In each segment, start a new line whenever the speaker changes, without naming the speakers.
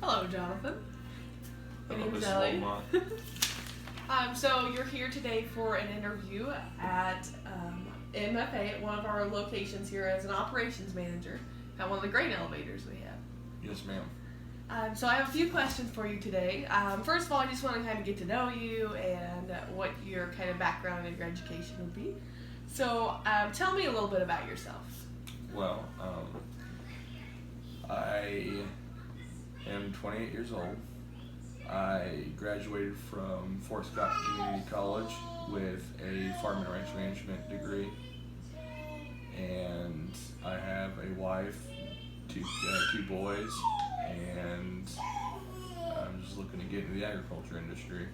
Hello, Jonathan. My
Hello,
name's
Mrs.
Ellie.
Wolgamott.
So you're here today for an interview at MFA at one of our locations here as an operations manager at one of the grain elevators we have.
Yes, ma'am.
So I have a few questions for you today. First of all, I just want to kind of get to know you and what your kind of background and your education would be. So tell me a little bit about yourself.
Well, I am 28 years old. I graduated from Fort Scott Community College with a farm and ranch management degree, and I have a wife, two boys, and I'm just looking to get into the agriculture industry.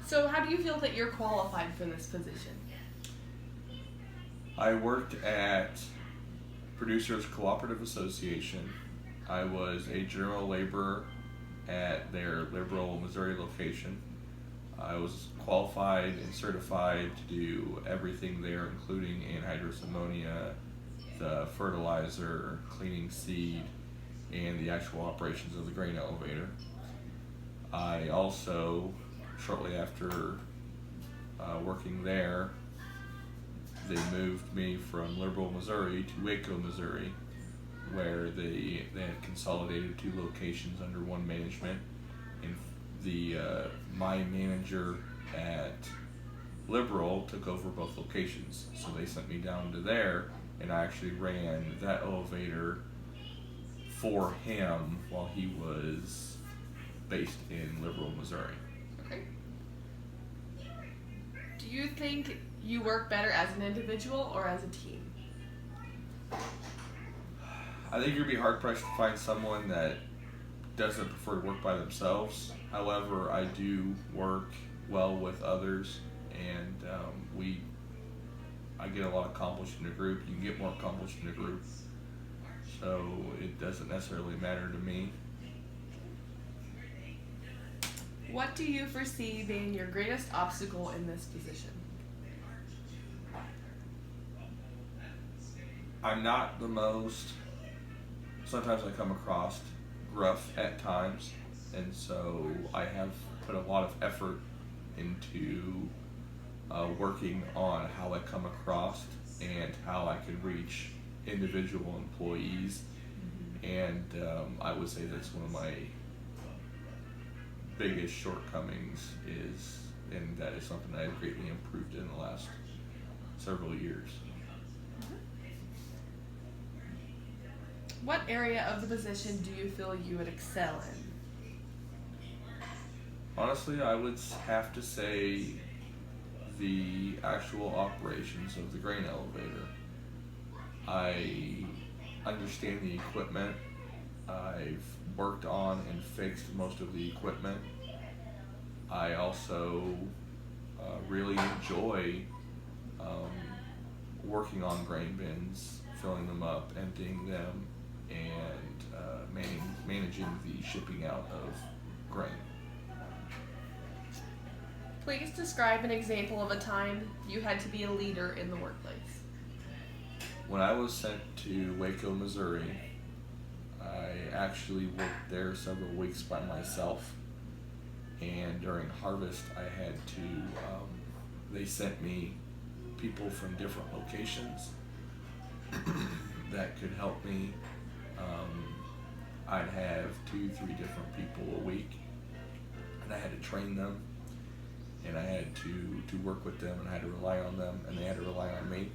So how do you feel that you're qualified for this position?
I worked at Producers Cooperative Association. I was a general laborer at their Liberal, Missouri location. I was qualified and certified to do everything there, including anhydrous ammonia, the fertilizer, cleaning seed, and the actual operations of the grain elevator. I also, shortly after working there, they moved me from Liberal, Missouri to Waco, Missouri, where they had consolidated two locations under one management, and my manager at Liberal took over both locations, so they sent me down to there, and I actually ran that elevator for him while he was based in Liberal, Missouri.
Okay. Do you think you work better as an individual or as a team?
I think you'd be hard-pressed to find someone that doesn't prefer to work by themselves. However, I do work well with others, and I get a lot accomplished in a group. You can get more accomplished in a group, so it doesn't necessarily matter to me.
What do you foresee being your greatest obstacle in this position?
I'm not the most, sometimes I come across gruff at times, and so I have put a lot of effort into working on how I come across and how I can reach individual employees, and I would say that's one of my biggest shortcomings and that is something that I've greatly improved in the last several years.
What area of the position do you feel you would excel in?
Honestly, I would have to say the actual operations of the grain elevator. I understand the equipment. I've worked on and fixed most of the equipment. I also really enjoy working on grain bins, filling them up, emptying them, and managing the shipping out of grain.
Please describe an example of a time you had to be a leader in the workplace.
When I was sent to Waco, Missouri, I actually worked there several weeks by myself, and during harvest I had to, they sent me people from different locations that could help me. I'd have 2-3 different people a week, and I had to train them, and I had to work with them, and I had to rely on them, and they had to rely on me,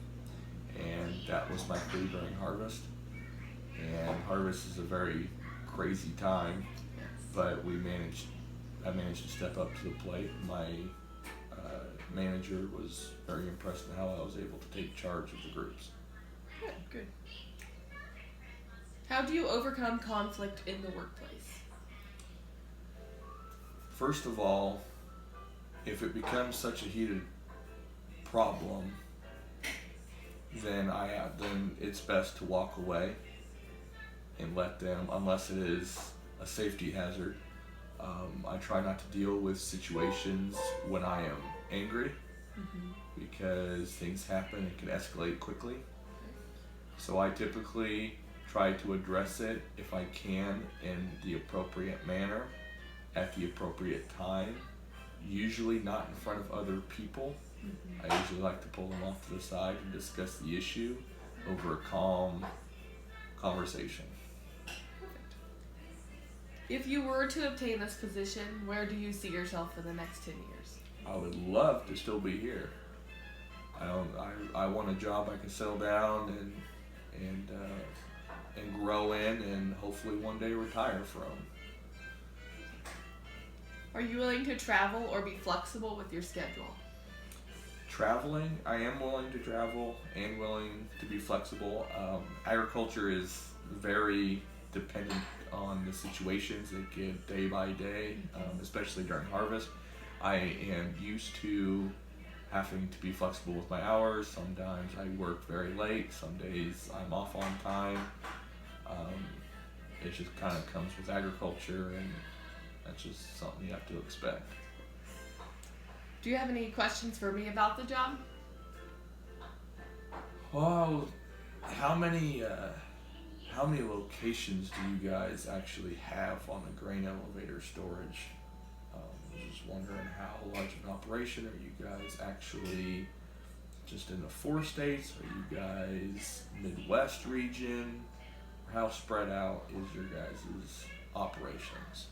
and that was my crew during harvest. And harvest is a very crazy time, but I managed to step up to the plate. My manager was very impressed with how I was able to take charge of the groups.
Good. How do you overcome conflict in the workplace?
First of all, if it becomes such a heated problem, then it's best to walk away and let them, unless it is a safety hazard. I try not to deal with situations when I am angry, because things happen and can escalate quickly. So I typically try to address it if I can in the appropriate manner, at the appropriate time, usually not in front of other people. I usually like to pull them off to the side and discuss the issue over a calm conversation.
If you were to obtain this position, where do you see yourself in the next 10 years?
I would love to still be here. I want a job I can settle down and grow in, and hopefully one day retire from.
Are you willing to travel or be flexible with your schedule?
Traveling, I am willing to travel and willing to be flexible. Agriculture is very dependent on the situations that get day by day, especially during harvest. I am used to having to be flexible with my hours. Sometimes I work very late, some days I'm off on time. It just kind of comes with agriculture, and that's just something you have to expect.
Do you have any questions for me about the job?
Well, how many locations do you guys actually have on the grain elevator storage? I was just wondering, how large an operation are you guys actually? Just in the 4 states? Are you guys Midwest region? How spread out is your guys' operations?